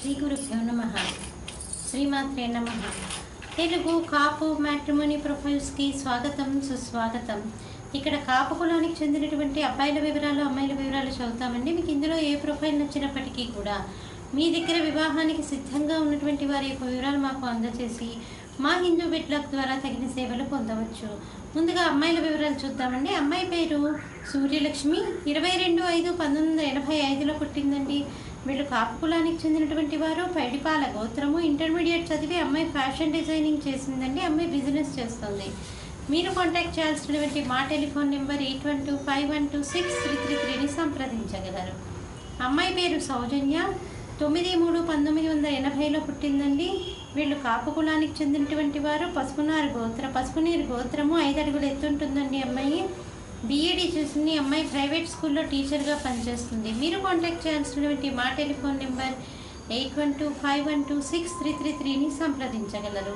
శ్రీ గురుభ్యో నమః. శ్రీమాత్రే నమః. తెలుగు కాపు మ్యాట్రిమోనీ ప్రొఫైల్స్కి స్వాగతం, సుస్వాగతం. ఇక్కడ కాపు కులానికి చెందినటువంటి అబ్బాయిల వివరాలు, అమ్మాయిల వివరాలు చదువుతామండి. మీకు ఇందులో ఏ ప్రొఫైల్ నచ్చినప్పటికీ కూడా మీ దగ్గర వివాహానికి సిద్ధంగా ఉన్నటువంటి వారి యొక్క వివరాలు మాకు అందజేసి మా హిందూ బిడ్లక్ ద్వారా తగిన సేవలు పొందవచ్చు. ముందుగా అమ్మాయిల వివరాలు చూద్దామండి. అమ్మాయి పేరు సూర్యలక్ష్మి. 22/5/1985లో పుట్టిందండి. వీళ్ళు కాపు కులానికి చెందినటువంటి వారు. పైడిపాల గోత్రము. ఇంటర్మీడియట్ చదివి అమ్మాయి ఫ్యాషన్ డిజైనింగ్ చేసిందండి. అమ్మాయి బిజినెస్ చేస్తుంది. మీరు కాంటాక్ట్ చేయాల్సినటువంటి మా టెలిఫోన్ నెంబర్ 8125126333ని సంప్రదించగలరు. అమ్మాయి పేరు సౌజన్య. 9/3/1980లో పుట్టిందండి. వీళ్ళు కాపు కులానికి చెందినటువంటి వారు. పసుపునీరు గోత్రము. 5 అడుగులు ఎత్తుంటుందండి. అమ్మాయి బీఈడీ చేసింది. అమ్మాయి ప్రైవేట్ స్కూల్లో టీచర్గా పనిచేస్తుంది. మీరు కాంటాక్ట్ చేయాల్సినటువంటి మా టెలిఫోన్ నెంబర్ 8125126333ని సంప్రదించగలరు.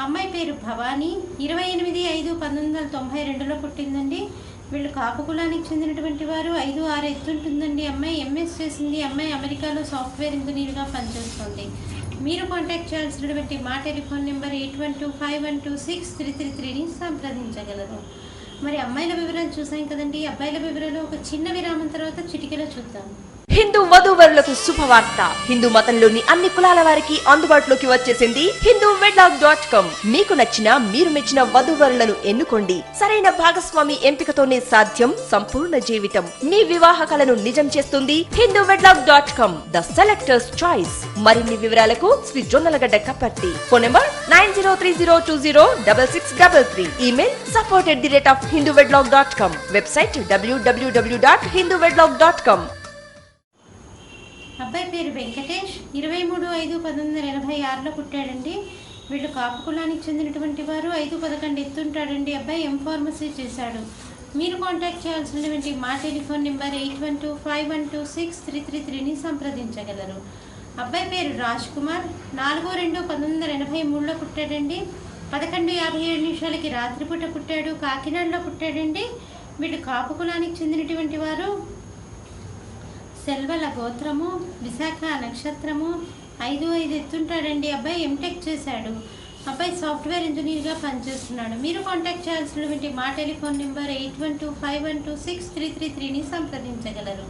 అమ్మాయి పేరు భవానీ. 28/5/1992లో పుట్టిందండి. వీళ్ళు కాపు కులానికి చెందినటువంటి వారు. 5'6" ఎత్తుంటుందండి. అమ్మాయి ఎంఎస్ చేసింది. అమ్మాయి అమెరికాలో సాఫ్ట్వేర్ ఇంజనీర్గా పనిచేస్తుంది. మీరు కాంటాక్ట్ చేయాల్సినటువంటి మా టెలిఫోన్ నెంబర్ 8125126333ని సంప్రదించగలరు. మరి అమ్మాయిల వివరాలు చూసాం కదండి. అబ్బాయిల వివరాలు ఒక చిన్న విరామం తర్వాత చిటికెలో చూద్దాం. హిందూ వధూవరులకు శుభవార్త. హిందూ మతంలోని అన్ని కులాల వారికి అందుబాటులోకి వచ్చేసింది hinduwedlock.com. మీకు నచ్చిన, మీరు మెచ్చిన వధూవరులను ఎన్నుకోండి. సరైన భాగస్వామి ఎంపికతోనే సాధ్యం సంపూర్ణ జీవితం. మీ వివాహ కలను నిజం చేస్తుంది hinduwedlock.com, ద సెలెక్టర్స్ చాయిస్. మరిన్ని వివరాలకు Shri Jonnalagadda Kapparthi. Phone number 9030206633. Email support@hinduwedlock.com. Website www.hinduwedlock.com. అబ్బాయి పేరు వెంకటేష్. 23/5/1986లో పుట్టాడండి. వీళ్ళు కాపు కులానికి చెందినటువంటి వారు. 5'11" ఎత్తుంటాడండి. అబ్బాయి ఎంఫార్మసీ చేశాడు. మీరు కాంటాక్ట్ చేయాల్సినటువంటి మా టెలిఫోన్ నెంబర్ 8125126333ని సంప్రదించగలరు. అబ్బాయి పేరు రాజ్ కుమార్. 4/2/1983లో పుట్టాడండి. 11:57 రాత్రిపూట పుట్టాడు. కాకినాడలో పుట్టాడండి. వీళ్ళు కాపు కులానికి చెందినటువంటి వారు. సెల్వల గోత్రము. విశాఖ నక్షత్రము. 5'5" ఎత్తుంటాడండి. అబ్బాయి ఎంటెక్ చేశాడు. అబ్బాయి సాఫ్ట్వేర్ ఇంజనీర్గా పనిచేస్తున్నాడు. మీరు కాంటాక్ట్ చేయాల్సినటువంటి మా టెలిఫోన్ నెంబర్ 8125126333ని సంప్రదించగలరు.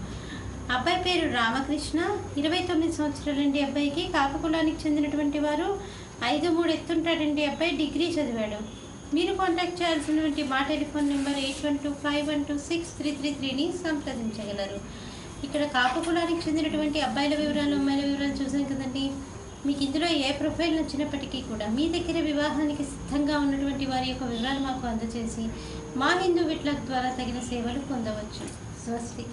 అబ్బాయి పేరు రామకృష్ణ. 29 సంవత్సరాలండి. అబ్బాయికి కాపు కులానికి చెందినటువంటి వారు. 5'3" ఎత్తుంటాడండి. అబ్బాయి డిగ్రీ చదివాడు. మీరు కాంటాక్ట్ చేయాల్సినటువంటి మా టెలిఫోన్ నెంబర్ 8125126333ని సంప్రదించగలరు. ఇక్కడ కాపు కులానికి చెందినటువంటి అబ్బాయిల వివరాలు, అమ్మాయిల వివరాలు చూసాం కదండి. మీకు ఇందులో ఏ ప్రొఫైల్ నచ్చినప్పటికీ కూడా మీ దగ్గర వివాహానికి సిద్ధంగా ఉన్నటువంటి వారి యొక్క వివరాలు మాకు అందజేసి మా హిందూ బిడ్లక్ ద్వారా తగిన సేవలు పొందవచ్చు. స్వస్తి.